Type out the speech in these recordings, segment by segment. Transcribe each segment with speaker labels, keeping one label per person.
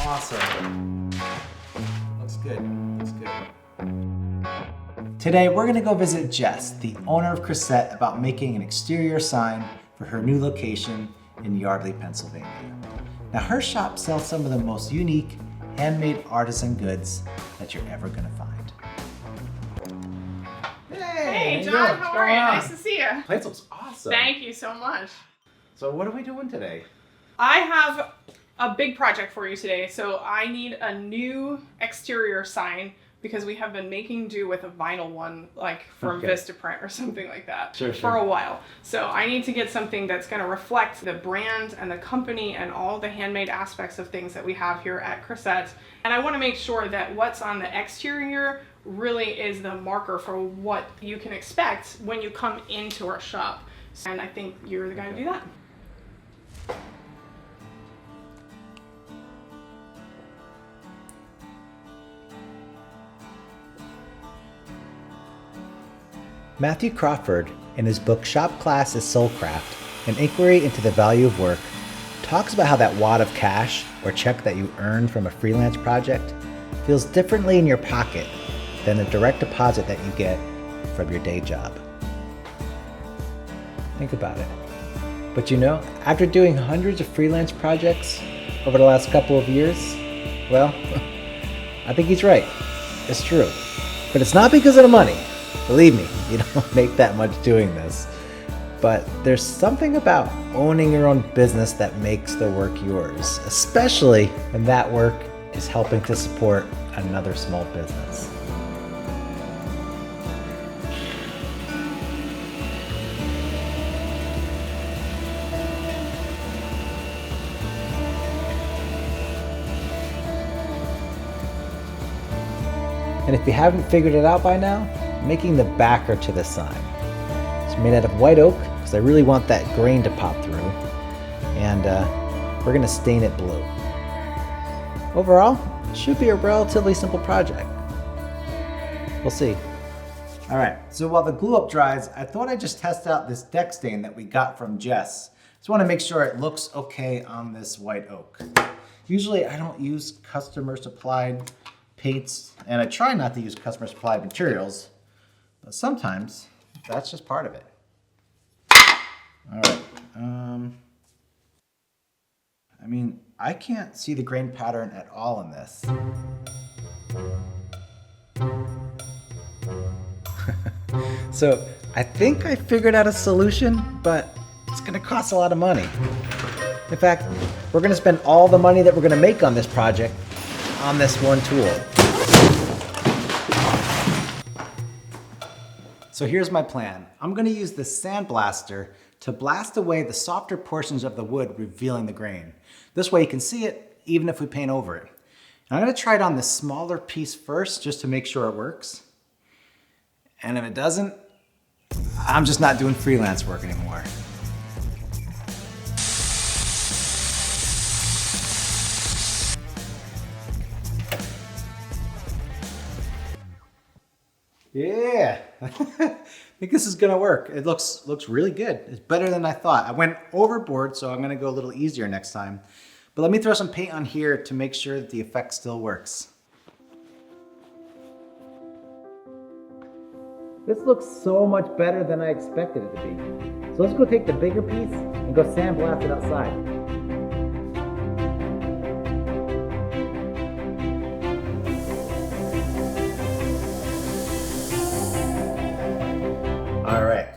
Speaker 1: awesome. Looks good. Looks good. Today we're gonna go visit Jess, the owner of Krysset, about making an exterior sign for her new location in Yardley, Pennsylvania. Now her shop sells some of the most unique handmade artisan goods that you're ever gonna find.
Speaker 2: Hey John, how are you? Nice to see you.
Speaker 1: Place looks awesome.
Speaker 2: Thank you so much.
Speaker 1: So what are we doing today?
Speaker 2: I have a big project for you today. So I need a new exterior sign because we have been making do with a vinyl one, like from Vistaprint or something like that for a while. So I need to get something that's going to reflect the brand and the company and all the handmade aspects of things that we have here at Krysset. And I want to make sure that what's on the exterior really is the marker for what you can expect when you come into our shop. And I think you're the guy to do that.
Speaker 1: Matthew Crawford, in his book Shop Class is Soulcraft, an inquiry into the value of work, talks about how that wad of cash or check that you earned from a freelance project feels differently in your pocket than the direct deposit that you get from your day job. Think about it. But you know, after doing hundreds of freelance projects over the last couple of years, well, I think he's right. It's true. But it's not because of the money. Believe me, you don't make that much doing this. But there's something about owning your own business that makes the work yours, especially when that work is helping to support another small business. And if you haven't figured it out by now, making the backer to the sign. It's made out of white oak because I really want that grain to pop through. And we're gonna stain it blue. Overall, it should be a relatively simple project. We'll see. All right, so while the glue up dries, I thought I'd just test out this deck stain that we got from Jess. Just wanna make sure it looks okay on this white oak. Usually I don't use customer supplied paints, and I try not to use customer supplied materials, but sometimes that's just part of it. All right, I mean, I can't see the grain pattern at all in this. So I think I figured out a solution, but it's gonna cost a lot of money. In fact, we're gonna spend all the money that we're gonna make on this project on this one tool. So here's my plan. I'm gonna use the sandblaster to blast away the softer portions of the wood, revealing the grain. This way you can see it even if we paint over it. And I'm gonna try it on the smaller piece first just to make sure it works. And if it doesn't, I'm just not doing freelance work anymore. Yeah, I think this is gonna work. It looks really good. It's better than I thought. I went overboard, so I'm gonna go a little easier next time. But let me throw some paint on here to make sure that the effect still works. This looks so much better than I expected it to be. So let's go take the bigger piece and go sandblast it outside. All right,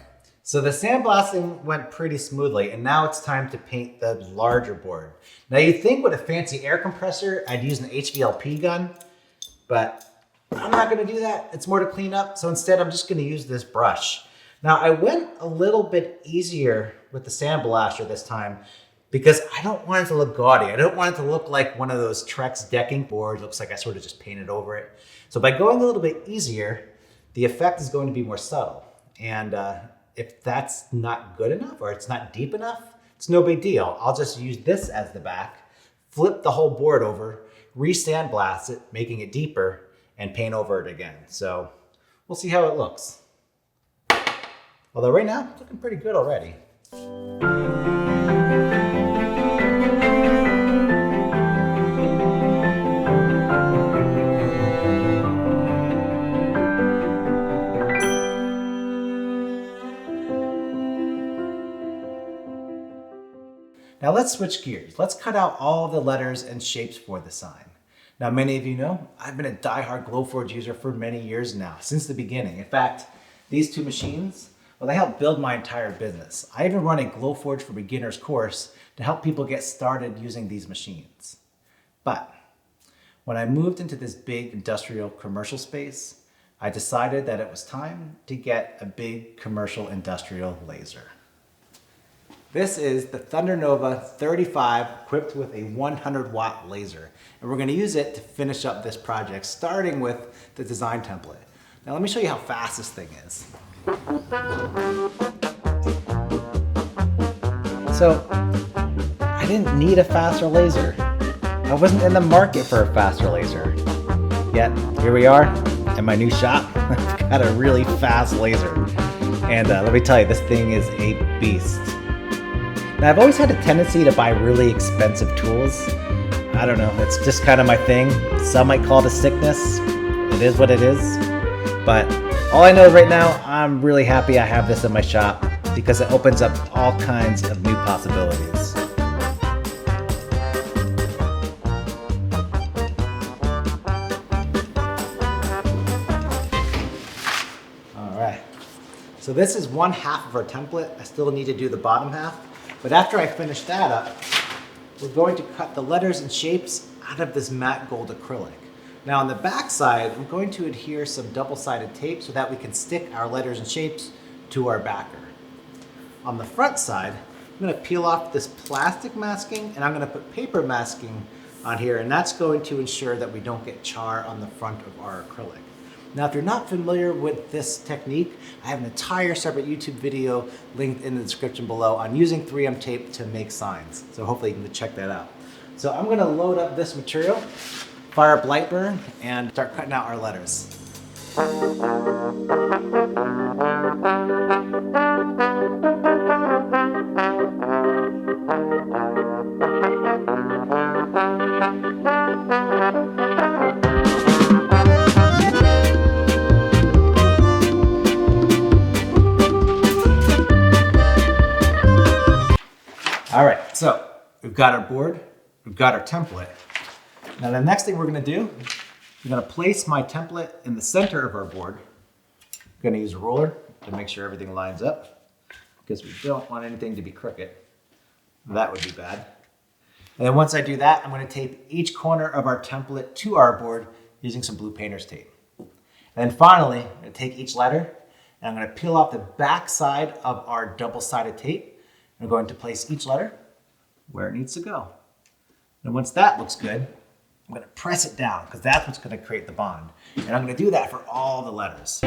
Speaker 1: so the sandblasting went pretty smoothly, and now it's time to paint the larger board. Now you'd think with a fancy air compressor, I'd use an HVLP gun, but I'm not gonna do that. It's more to clean up, so instead I'm just gonna use this brush. Now I went a little bit easier with the sandblaster this time because I don't want it to look gaudy. I don't want it to look like one of those Trex decking boards. Looks like I sort of just painted over it. So by going a little bit easier, the effect is going to be more subtle. And if that's not good enough or it's not deep enough, it's no big deal. I'll just use this as the back, flip the whole board over, re-sandblast it, making it deeper, and paint over it again. So we'll see how it looks. Although right now, it's looking pretty good already. Now let's switch gears. Let's cut out all the letters and shapes for the sign. Now, many of you know, I've been a diehard Glowforge user for many years now, since the beginning. In fact, these two machines, well, they helped build my entire business. I even run a Glowforge for Beginners course to help people get started using these machines. But when I moved into this big industrial commercial space, I decided that it was time to get a big commercial industrial laser. This is the Thunder Nova 35 equipped with a 100-watt laser. And we're going to use it to finish up this project, starting with the design template. Now let me show you how fast this thing is. So, I didn't need a faster laser. I wasn't in the market for a faster laser. Yet, here we are in my new shop. I've got a really fast laser. And let me tell you, this thing is a beast. Now, I've always had a tendency to buy really expensive tools. I don't know, it's just kind of my thing. Some might call it a sickness. It is what it is. But all I know is right now, I'm really happy I have this in my shop because it opens up all kinds of new possibilities. All right, so this is one half of our template. I still need to do the bottom half. But after I finish that up, we're going to cut the letters and shapes out of this matte gold acrylic. Now on the back side, I'm going to adhere some double-sided tape so that we can stick our letters and shapes to our backer. On the front side, I'm going to peel off this plastic masking and I'm going to put paper masking on here, and that's going to ensure that we don't get char on the front of our acrylic. Now, if you're not familiar with this technique, I have an entire separate YouTube video linked in the description below on using 3M tape to make signs. So hopefully you can check that out. So I'm gonna load up this material, fire up Lightburn, and start cutting out our letters. All right, so we've got our board, we've got our template. Now the next thing we're gonna do, I'm gonna place my template in the center of our board. I'm gonna use a ruler to make sure everything lines up because we don't want anything to be crooked. That would be bad. And then once I do that, I'm gonna tape each corner of our template to our board using some blue painter's tape. And then finally, I'm gonna take each letter and I'm gonna peel off the back side of our double-sided tape. I'm going to place each letter where it needs to go. And once that looks good, I'm going to press it down because that's what's going to create the bond. And I'm going to do that for all the letters.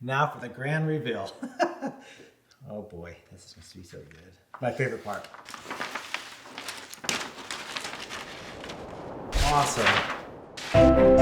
Speaker 1: Now for the grand reveal. Oh boy, this is supposed to be so good. My favorite part. Awesome.